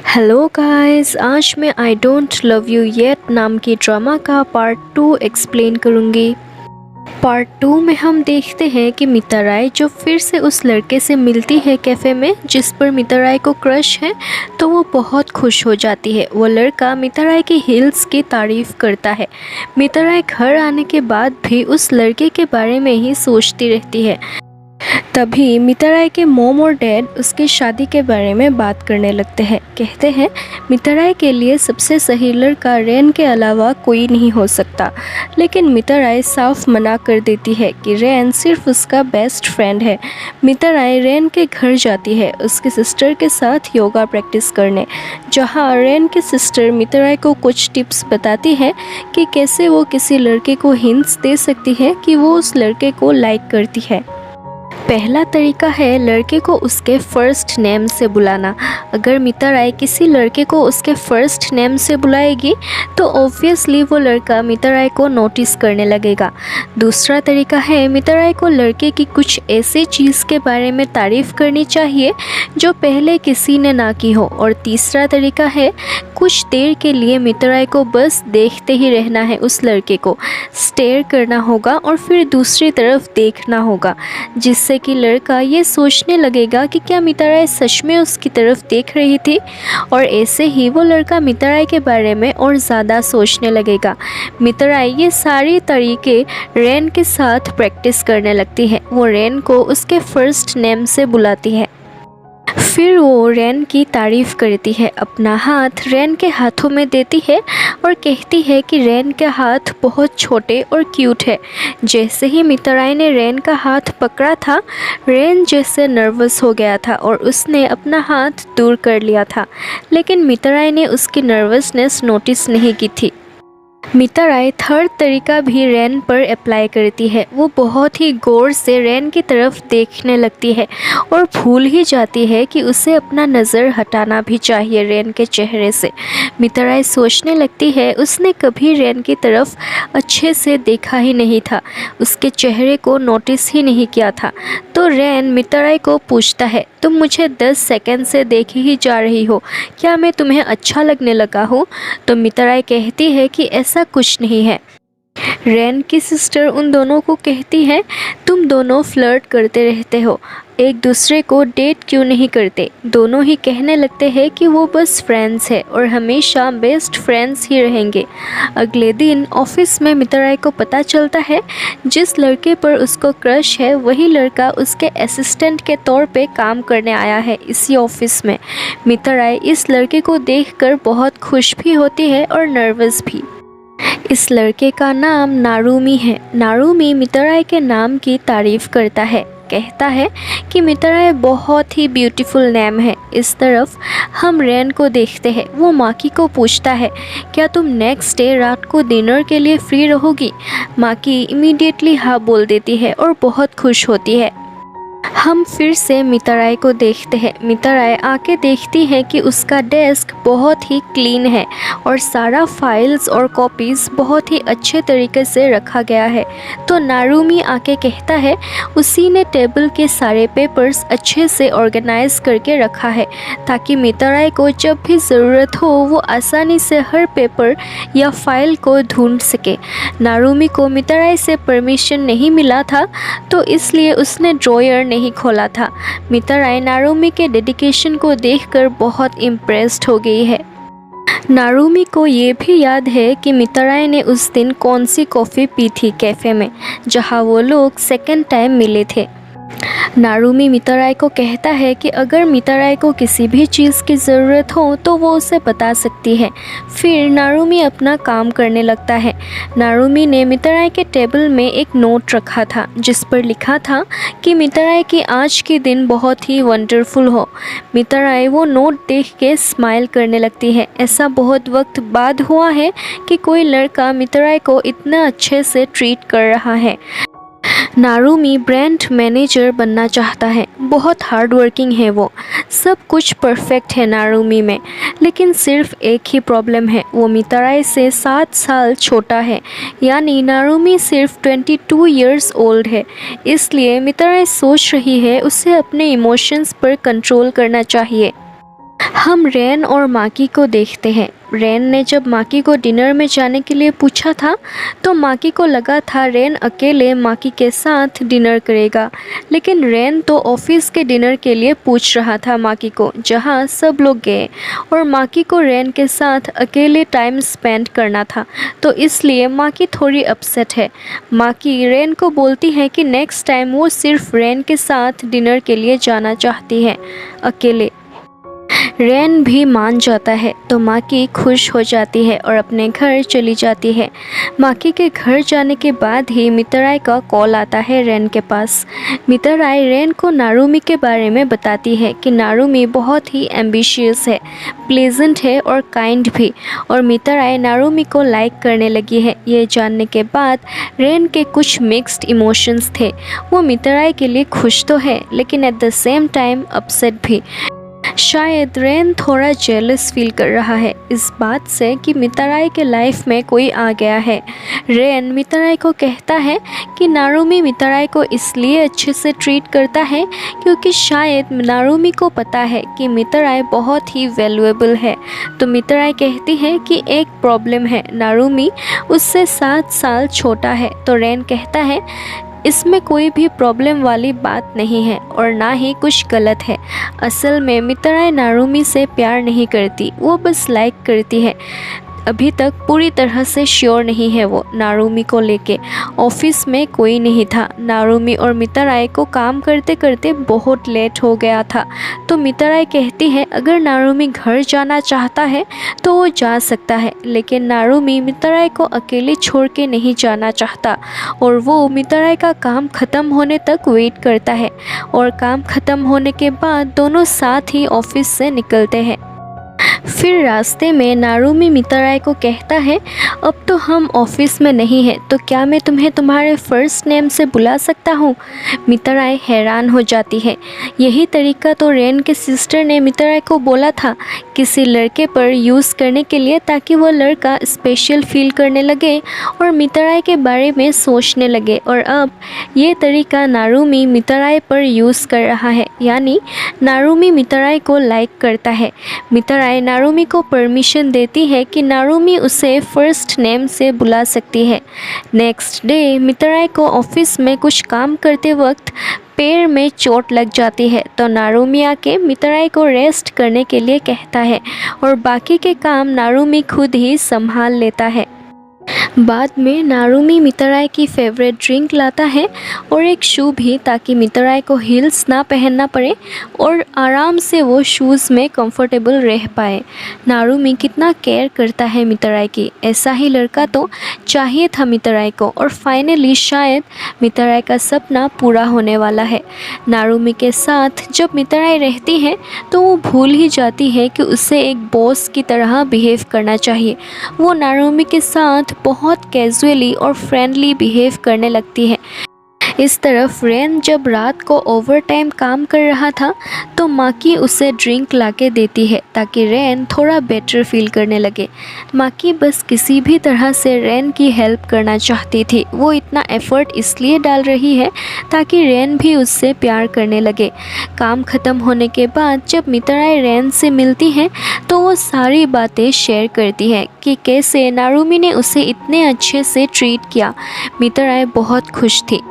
Hello guys, आज मैं I don't love you yet नाम की ड्रामा का पार्ट 2 एक्सप्लेन करूँगी। पार्ट 2 में हम देखते हैं कि मिताराई जो फिर से उस लड़के से मिलती है कैफ़े में जिस पर मिताराई को क्रश है, तो वो बहुत खुश हो जाती है। वो लड़का मिताराई की हील्स की तारीफ़ करता है। मिताराई घर आने के बाद भी उस लड़के के बारे में ही सोचती रहती है। तभी मिताराई के मॉम और डैड उसकी शादी के बारे में बात करने लगते हैं। कहते हैं मिताराई के लिए सबसे सही लड़का रेन के अलावा कोई नहीं हो सकता, लेकिन मिताराई साफ मना कर देती है कि रेन सिर्फ उसका बेस्ट फ्रेंड है। मिताराई रेन के घर जाती है उसकी सिस्टर के साथ योगा प्रैक्टिस करने, जहाँ रेन की सिस्टर मिताराई को कुछ टिप्स बताती है कि कैसे वो किसी लड़के को हिंट्स दे सकती है कि वो उस लड़के को लाइक करती है। पहला तरीका है लड़के को उसके फर्स्ट नेम से बुलाना। अगर मिताराई किसी लड़के को उसके फर्स्ट नेम से बुलाएगी तो ऑब्वियसली वो लड़का मिताराई को नोटिस करने लगेगा। दूसरा तरीका है मिताराई को लड़के की कुछ ऐसी चीज़ के बारे में तारीफ़ करनी चाहिए जो पहले किसी ने ना की हो। और तीसरा तरीका है कुछ देर के लिए मिताराई को बस देखते ही रहना है। उस लड़के को स्टेयर करना होगा और फिर दूसरी तरफ देखना होगा, जिससे कि लड़का ये सोचने लगेगा कि क्या मिताराई सच में उसकी तरफ देख रही थी, और ऐसे ही वो लड़का मिताराई के बारे में और ज़्यादा सोचने लगेगा। मिताराई ये सारी तरीके रेन के साथ प्रैक्टिस करने लगती है। वो रेन को उसके फर्स्ट नेम से बुलाती है, फिर वो रेन की तारीफ़ करती है, अपना हाथ रेन के हाथों में देती है और कहती है कि रेन के हाथ बहुत छोटे और क्यूट है। जैसे ही मिताराई ने रेन का हाथ पकड़ा था, रेन जैसे नर्वस हो गया था और उसने अपना हाथ दूर कर लिया था, लेकिन मिताराई ने उसकी नर्वसनेस नोटिस नहीं की थी। मिताराई थर्ड तरीका भी रेन पर अप्लाई करती है। वो बहुत ही गौर से रेन की तरफ देखने लगती है और भूल ही जाती है कि उसे अपना नज़र हटाना भी चाहिए रेन के चेहरे से। मिताराई सोचने लगती है उसने कभी रेन की तरफ अच्छे से देखा ही नहीं था, उसके चेहरे को नोटिस ही नहीं किया था। तो रेन मिताराई को पूछता है, तुम मुझे 10 सेकंड से देख ही जा रही हो, क्या मैं तुम्हें अच्छा लगने लगा हूँ? तो मिताराई कहती है कि ऐसा कुछ नहीं है। रेन की सिस्टर उन दोनों को कहती है, तुम दोनों फ्लर्ट करते रहते हो, एक दूसरे को डेट क्यों नहीं करते? दोनों ही कहने लगते हैं कि वो बस फ्रेंड्स हैं और हमेशा बेस्ट फ्रेंड्स ही रहेंगे। अगले दिन ऑफिस में मिताराई को पता चलता है जिस लड़के पर उसको क्रश है वही लड़का उसके असिस्टेंट के तौर पे काम करने आया है इसी ऑफिस में। मिताराई इस लड़के को देखकर बहुत खुश भी होती है और नर्वस भी। इस लड़के का नाम नारुमी है। नारुमी मिताराई के नाम की तारीफ़ करता है, कहता है कि मिताराई बहुत ही ब्यूटीफुल नेम है। इस तरफ हम रेन को देखते हैं। वो माकी को पूछता है, क्या तुम नेक्स्ट डे रात को डिनर के लिए फ्री रहोगी? माकी इमीडिएटली हाँ बोल देती है और बहुत खुश होती है। हम फिर से मिताराई को देखते हैं। मिताराई आके देखती है कि उसका डेस्क बहुत ही क्लीन है और सारा फाइल्स और कॉपीज़ बहुत ही अच्छे तरीके से रखा गया है। तो नारुमी आके कहता है उसी ने टेबल के सारे पेपर्स अच्छे से ऑर्गेनाइज करके रखा है ताकि मिताराई को जब भी ज़रूरत हो वो आसानी से हर पेपर या फाइल को ढूंढ सके। नारुमी को मिताराई से परमिशन नहीं मिला था, तो इसलिए उसने ड्रॉयर नहीं खोला था। मिताराई नारुमी के डेडिकेशन को देखकर बहुत इम्प्रेस्ड हो गई है। नारुमी को ये भी याद है कि मिताराई ने उस दिन कौन सी कॉफ़ी पी थी कैफ़े में जहाँ वो लोग सेकंड टाइम मिले थे। नारुमी मिताराई को कहता है कि अगर मिताराई को किसी भी चीज़ की ज़रूरत हो तो वो उसे बता सकती है। फिर नारुमी अपना काम करने लगता है। नारुमी ने मिताराई के टेबल में एक नोट रखा था जिस पर लिखा था कि मिताराई की आज की दिन बहुत ही वंडरफुल हो। मिताराई वो नोट देख के स्माइल करने लगती है। ऐसा बहुत वक्त बाद हुआ है कि कोई लड़का मिताराई को इतना अच्छे से ट्रीट कर रहा है। नारुमी ब्रांड मैनेजर बनना चाहता है, बहुत हार्ड वर्किंग है वो, सब कुछ परफेक्ट है नारुमी में, लेकिन सिर्फ एक ही प्रॉब्लम है, वो मिताराई से 7 साल छोटा है, यानी नारुमी सिर्फ 22 इयर्स ओल्ड है। इसलिए मिताराई सोच रही है उसे अपने इमोशंस पर कंट्रोल करना चाहिए। हम रेन और माकी को देखते हैं। रेन ने जब माकी को डिनर में जाने के लिए पूछा था तो माकी को लगा था रेन अकेले माकी के साथ डिनर करेगा, लेकिन रेन तो ऑफिस के डिनर के लिए पूछ रहा था माकी को, जहां सब लोग गए और माकी को रेन के साथ अकेले टाइम स्पेंड करना था, तो इसलिए माकी थोड़ी अपसेट है। माकी रेन को बोलती है कि नेक्स्ट टाइम वो सिर्फ रेन के साथ डिनर के लिए जाना चाहती है, अकेले। रेन भी मान जाता है तो माकी खुश हो जाती है और अपने घर चली जाती है। माकी के घर जाने के बाद ही मितराई का कॉल आता है रेन के पास। मितराई रेन को नारुमी के बारे में बताती है कि नारुमी बहुत ही एम्बिशियस है, प्लेजेंट है और काइंड भी, और मितराई नारुमी को लाइक करने लगी है। ये जानने के बाद रेन के कुछ मिक्स्ड इमोशंस थे। वो मितराई के लिए खुश तो है लेकिन at the same time upset भी। शायद रेन थोड़ा जेलस फील कर रहा है इस बात से कि मितराई के लाइफ में कोई आ गया है। रेन मितराई को कहता है कि नारुमी मितराई को इसलिए अच्छे से ट्रीट करता है क्योंकि शायद नारुमी को पता है कि मितराई बहुत ही वैल्यूएबल है। तो मितराई कहती है कि एक प्रॉब्लम है, नारुमी उससे 7 साल छोटा है। तो रेन कहता है इसमें कोई भी प्रॉब्लम वाली बात नहीं है और ना ही कुछ गलत है। असल में मितराई नारुमी से प्यार नहीं करती, वो बस लाइक करती है। अभी तक पूरी तरह से श्योर नहीं है वो नारुमी को लेके। ऑफिस में कोई नहीं था। नारुमी और मितराई को काम करते करते बहुत लेट हो गया था। तो मितराई कहती है अगर नारुमी घर जाना चाहता है तो वो जा सकता है, लेकिन नारुमी मितराई को अकेले छोड़ के नहीं जाना चाहता और वो मितराई का काम ख़त्म होने तक वेट करता है और काम ख़त्म होने के बाद दोनों साथ ही ऑफिस से निकलते हैं। फिर रास्ते में नारुमी मितराई को कहता है अब तो हम ऑफिस में नहीं हैं, तो क्या मैं तुम्हें तुम्हारे फर्स्ट नेम से बुला सकता हूँ? मितराई हैरान हो जाती है। यही तरीका तो रेन के सिस्टर ने मितराई को बोला था किसी लड़के पर यूज़ करने के लिए, ताकि वो लड़का स्पेशल फील करने लगे और मितराई के बारे में सोचने लगे। और अब ये तरीका नारुमी मितराई पर यूज़ कर रहा है, यानी नारुमी मितराई को लाइक करता है। मितराई नारुमी को परमिशन देती है कि नारुमी उसे फर्स्ट नेम से बुला सकती है। नेक्स्ट डे मितराई को ऑफिस में कुछ काम करते वक्त पैर में चोट लग जाती है, तो नारुमी आके मितराई को रेस्ट करने के लिए कहता है और बाकी के काम नारुमी खुद ही संभाल लेता है। बाद में नारुमी मितराई की फेवरेट ड्रिंक लाता है और एक शू भी, ताकि मितराई को हील्स ना पहनना पड़े और आराम से वो शूज़ में कंफर्टेबल रह पाए। नारुमी कितना केयर करता है मितराई की, ऐसा ही लड़का तो चाहिए था मितराई को। और फाइनली शायद मितराई का सपना पूरा होने वाला है। नारुमी के साथ जब मितराई रहती है तो वो भूल ही जाती है कि उसे एक बॉस की तरह बिहेव करना चाहिए। वो नारुमी के साथ बहुत कैजुअली और फ्रेंडली बिहेव करने लगती है। इस तरफ रेन जब रात को ओवर टाइम काम कर रहा था तो माकी उसे ड्रिंक लाके देती है ताकि रेन थोड़ा बेटर फील करने लगे। माकी बस किसी भी तरह से रेन की हेल्प करना चाहती थी। वो इतना एफर्ट इसलिए डाल रही है ताकि रेन भी उससे प्यार करने लगे। काम ख़त्म होने के बाद जब मितराई रेन से मिलती है तो वो सारी बातें शेयर करती है कि कैसे नारुमी ने उसे इतने अच्छे से ट्रीट किया। मितराई बहुत खुश थी।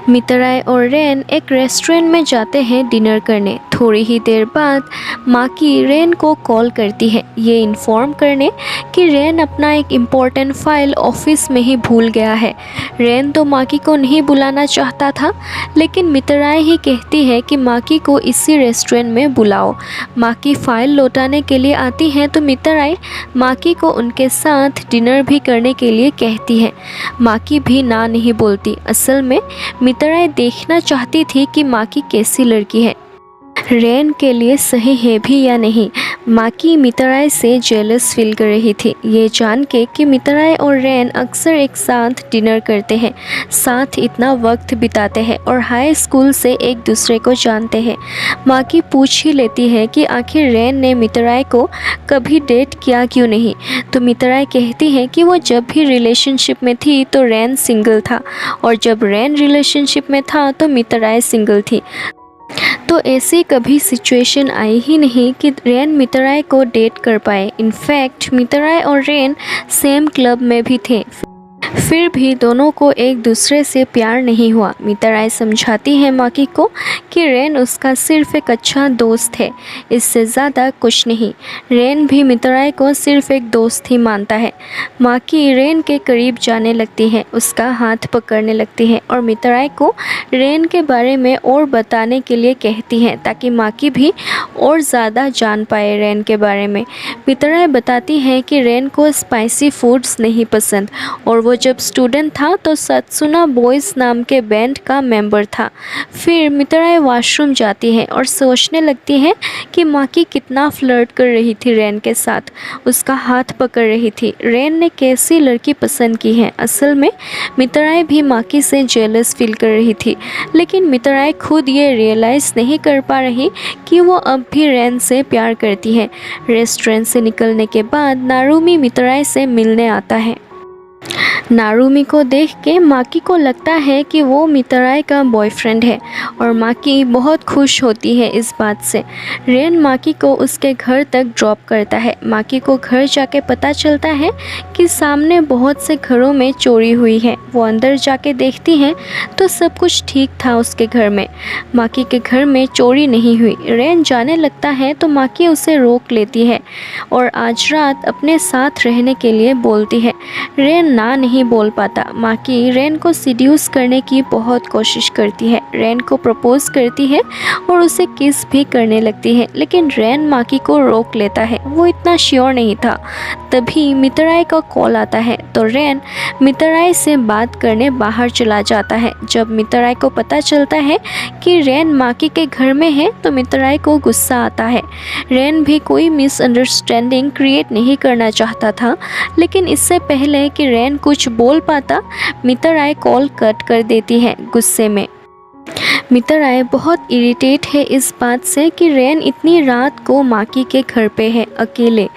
मितराई और रेन एक रेस्टोरेंट में जाते हैं डिनर करने। थोड़ी ही देर बाद माकी रेन को कॉल करती है ये इन्फॉर्म करने कि रेन अपना एक इम्पॉर्टेंट फाइल ऑफिस में ही भूल गया है। रेन तो माकी को नहीं बुलाना चाहता था, लेकिन मितराई ही कहती है कि माकी को इसी रेस्टोरेंट में बुलाओ। माकी फ़ाइल लौटाने के लिए आती है तो मितराई माकी को उनके साथ डिनर भी करने के लिए कहती है। माकी भी ना नहीं बोलती। असल में मितराई देखना चाहती थी कि माकी कैसी लड़की है, रेन के लिए सही है भी या नहीं। माकी मितराई से जेलस फील कर रही थी ये जान के कि मितराई और रेन अक्सर एक साथ डिनर करते हैं, साथ इतना वक्त बिताते हैं और हाई स्कूल से एक दूसरे को जानते हैं। माकी पूछ ही लेती है कि आखिर रेन ने मितराई को कभी डेट किया क्यों नहीं। तो मितराई कहती है कि वो जब भी रिलेशनशिप में थी तो रेन सिंगल था और जब रेन रिलेशनशिप में था तो मितराई सिंगल थी। तो ऐसी कभी सिचुएशन आई ही नहीं कि रेन मितराई को डेट कर पाए। इनफैक्ट मितराई और रेन सेम क्लब में भी थे, फिर भी दोनों को एक दूसरे से प्यार नहीं हुआ। मितराई समझाती है माकी को कि रेन उसका सिर्फ एक अच्छा दोस्त है, इससे ज़्यादा कुछ नहीं। रेन भी मितराई को सिर्फ एक दोस्त ही मानता है। माकी रेन के करीब जाने लगती है, उसका हाथ पकड़ने लगती है और मितराई को रेन के बारे में और बताने के लिए कहती है ताकि माकी भी और ज़्यादा जान पाए रेन के बारे में। मितराई बताती है कि रेन को स्पाइसी फूड्स नहीं पसंद और वो जब स्टूडेंट था तो सत्सुना बॉयज़ नाम के बैंड का मेंबर था। फिर मितराई वॉशरूम जाती है और सोचने लगती है कि माकी कितना फ्लर्ट कर रही थी रेन के साथ, उसका हाथ पकड़ रही थी। रेन ने कैसी लड़की पसंद की है। असल में मितराई भी माकी से जेलस फील कर रही थी, लेकिन मितराई खुद ये रियलाइज़ नहीं कर पा रही कि वो अब भी रेन से प्यार करती है। रेस्टोरेंट से निकलने के बाद नारुमी मितराई से मिलने आता है। नारुमी को देख के माकी को लगता है कि वो मितराई का बॉयफ्रेंड है और माकी बहुत खुश होती है इस बात से। रेन माकी को उसके घर तक ड्रॉप करता है। माकी को घर जाके पता चलता है कि सामने बहुत से घरों में चोरी हुई है। वो अंदर जाके देखती है तो सब कुछ ठीक था उसके घर में। माकी के घर में चोरी नहीं हुई। रेन जाने लगता है तो माकी उसे रोक लेती है और आज रात अपने साथ रहने के लिए बोलती है। रेन ना नहीं बोल पाता। माकी रेन को सिड्यूस करने की बहुत कोशिश करती है, रेन को प्रपोज करती है और उसे किस भी करने लगती है, लेकिन रेन माकी को रोक लेता है। वो इतना श्योर नहीं था। तभी मितराई का कॉल आता है तो रेन मितराई से बात करने बाहर चला जाता है। जब मितराई को पता चलता है कि रेन माकी के घर में है तो मितराई को गुस्सा आता है। रेन भी कोई मिसअंडरस्टैंडिंग क्रिएट नहीं करना चाहता था, लेकिन इससे पहले कि रेन कुछ बोल पाता मितराई कॉल कट कर देती है गुस्से में। मितराई बहुत इरिटेट है इस बात से कि रेन इतनी रात को माकी के घर पे है अकेले।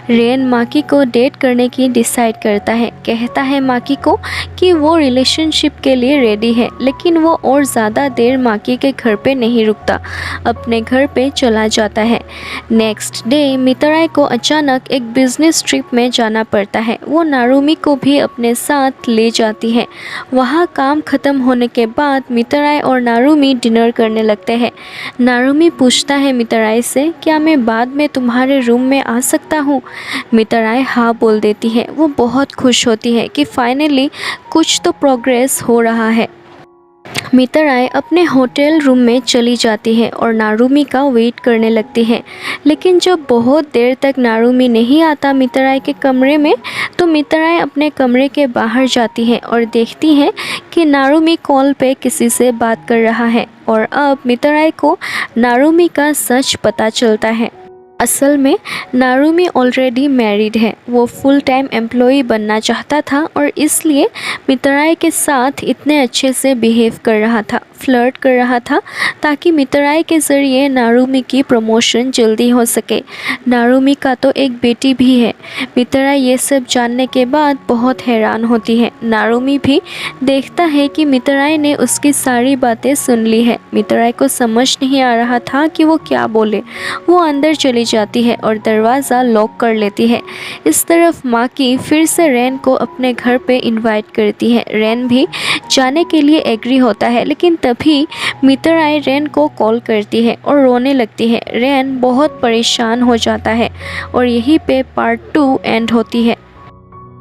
रेन माकी को डेट करने की डिसाइड करता है, कहता है माकी को कि वो रिलेशनशिप के लिए रेडी है, लेकिन वो और ज़्यादा देर माकी के घर पे नहीं रुकता, अपने घर पे चला जाता है। नेक्स्ट डे मितराई को अचानक एक बिजनेस ट्रिप में जाना पड़ता है। वो नारुमी को भी अपने साथ ले जाती है। वहाँ काम ख़त्म होने के बाद मितराई और नारुमी डिनर करने लगते हैं। नारुमी पूछता है मितराई से, क्या मैं बाद में तुम्हारे रूम में आ सकता हूँ? मितराई हाँ बोल देती है। वो बहुत खुश होती है कि फाइनली कुछ तो प्रोग्रेस हो रहा है। मितराई अपने होटल रूम में चली जाती है और नारुमी का वेट करने लगती है, लेकिन जब बहुत देर तक नारुमी नहीं आता मितराई के कमरे में तो मितराई अपने कमरे के बाहर जाती है और देखती है कि नारुमी कॉल पे किसी से बात कर रहा है और अब मितराई को नारुमी का सच पता चलता है। असल में नारुमी ऑलरेडी मैरिड है। वो फुल टाइम एम्प्लॉई बनना चाहता था और इसलिए मितराई के साथ इतने अच्छे से बिहेव कर रहा था, फ्लर्ट कर रहा था, ताकि मितराई के ज़रिए नारुमी की प्रमोशन जल्दी हो सके। नारुमी का तो एक बेटी भी है। मितराई ये सब जानने के बाद बहुत हैरान होती है। नारुमी भी देखता है कि मितराई ने उसकी सारी बातें सुन ली है। मितराई को समझ नहीं आ रहा था कि वो क्या बोले। वो अंदर चली जाती है और दरवाज़ा लॉक कर लेती है। इस तरफ माकी फिर से रेन को अपने घर पे इनवाइट करती है। रेन भी जाने के लिए एग्री होता है, लेकिन तभी मितराई रेन को कॉल करती है और रोने लगती है। रेन बहुत परेशान हो जाता है और यहीं पे पार्ट 2 एंड होती है।